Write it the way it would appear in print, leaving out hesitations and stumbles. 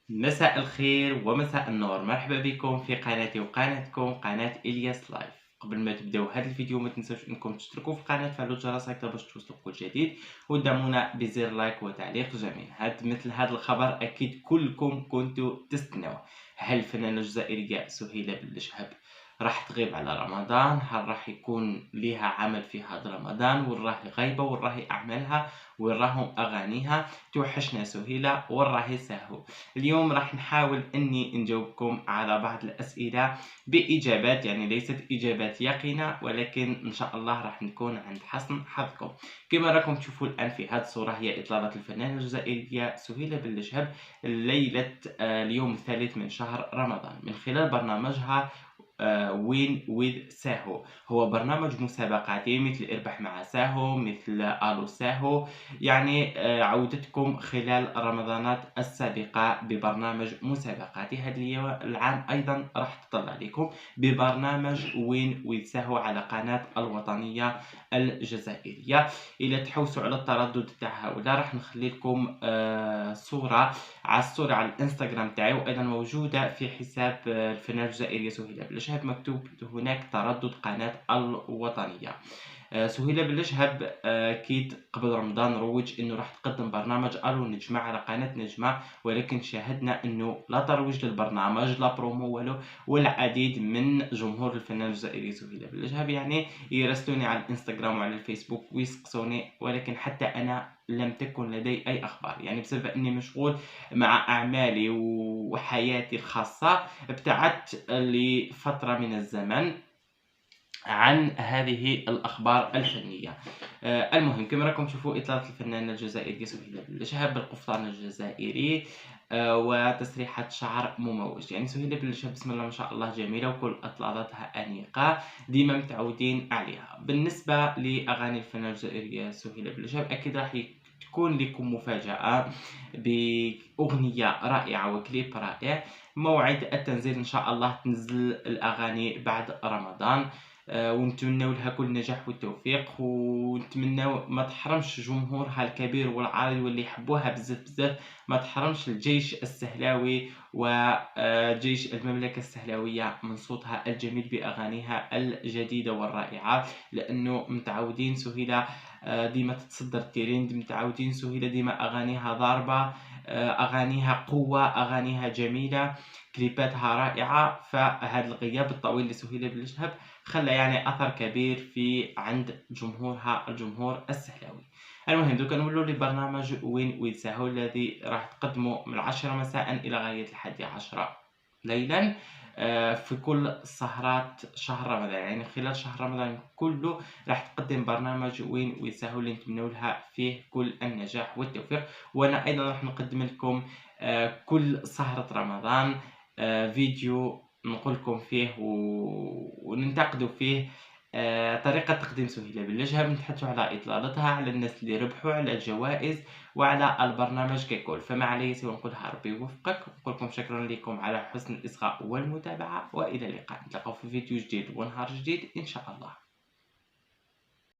مساء الخير ومساء النور، مرحبا بكم في قناتي وقناتكم قناة إلياس لايف. قبل ما تبداو هذا الفيديو ما تنسوش انكم تشتركوا في القناة وتفعلوا الجرس هكذا باش توصلوا كل جديد، ودعمونا بزر لايك وتعليق جميل. مثل هذا الخبر اكيد كلكم كنتوا تستناوه. هل الفنانة الجزائرية سهيلة بلشهب راح تغيب على رمضان؟ هل راح يكون لها عمل في هذا رمضان؟ وين راهي غايبة؟ وين راهي أعمالها؟ وين راهم أغانيها؟ توحشنا سهيلة، وين راهي ساهو؟ اليوم راح نحاول اني نجاوبكم على بعض الاسئله باجابات، يعني ليست اجابات يقينه، ولكن ان شاء الله راح نكون عند حسن حظكم. كما راكم تشوفوا الان في هذه الصوره هي اطلاله الفنانه الجزائريه سهيله بلشهب ليله اليوم الثالث من شهر رمضان من خلال برنامجها وين ويذ ساهو. هو برنامج مسابقاتي مثل اربح مع ساهو، مثل الو ساهو. يعني عودتكم خلال رمضانات السابقة ببرنامج مسابقاتي. هذا العام أيضا راح تطلع لكم ببرنامج وين ويذ ساهو على قناة الوطنية الجزائرية. إلى تحوسوا على التردد تاع هؤلاء راح نخلي لكم صورة على الانستغرام تاعي، وايضا موجوده في حساب الفنانه الجزائريه سهيله بلشهب، مكتوب هناك تردد قناه الوطنيه. سهيله بلشهب اكيد قبل رمضان روج انه راح تقدم برنامج الو نجمه على قناه نجمه، ولكن شاهدنا انه لا ترويج للبرنامج لا برومو والو. والعديد من جمهور الفنان الجزائري سهيله بلشهب يعني يراسلوني على الانستغرام وعلى الفيسبوك ويسقسوني، ولكن حتى انا لم تكن لدي اي اخبار، يعني بسبب اني مشغول مع اعمالي وحياتي الخاصه. ابتعدت لفتره من الزمن عن هذه الأخبار الفنية. المهم كما راكم تشوفوا إطلالة الفنانة الجزائرية سهيلة بلشهب بالقفطان الجزائري وتسريحة شعر مموج. يعني سهيلة بلشهب بسم الله ما شاء الله جميلة، وكل إطلالاتها أنيقة ديما متعودين عليها. بالنسبة لأغاني الفنانة الجزائرية سهيلة بلشهب أكيد راح تكون لكم مفاجأة بأغنية رائعة وكليب رائع. موعد التنزيل إن شاء الله تنزل الأغاني بعد رمضان. ونتمنوا لها كل نجاح والتوفيق، ونتمنوا ما تحرمش جمهورها الكبير والعريض واللي يحبوها بزاف بزاف، ما تحرمش الجيش السهلاوي وجيش المملكة السهلاوية من صوتها الجميل بأغانيها الجديدة والرائعة، لأنه متعودين سهيلة ديما تتصدر الترند، متعودين سهيلة ديما أغانيها ضاربة، أغانيها قوة، أغانيها جميلة، كليباتها رائعة. فهذا الغياب الطويل لسهيلة بلشهب خلى يعني أثر كبير في عند جمهورها الجمهور السهلاوي. المهم دوكا نولوا لبرنامج وين ويتساهو الذي راح تقدمه من 10 مساء إلى غاية 11 ليلا في كل سهرات شهر رمضان. يعني خلال شهر رمضان كله راح تقدم برنامج وين ويتساهو اللي نتمنوا لها فيه كل النجاح والتوفيق. وأنا أيضا راح نقدم لكم كل سهرة رمضان فيديو نقول لكم فيه وننتقدوا فيه طريقة تقديم سهيلة بلشهب، نتحدثوا على إطلالتها، على الناس اللي ربحوا، على الجوائز، وعلى البرنامج ككل. فما علي سوى نقولها ربي يوفقك، ونقول لكم شكرا لكم على حسن الإصغاء والمتابعة، وإلى اللقاء. نتلاقاو في فيديو جديد ونهار جديد إن شاء الله.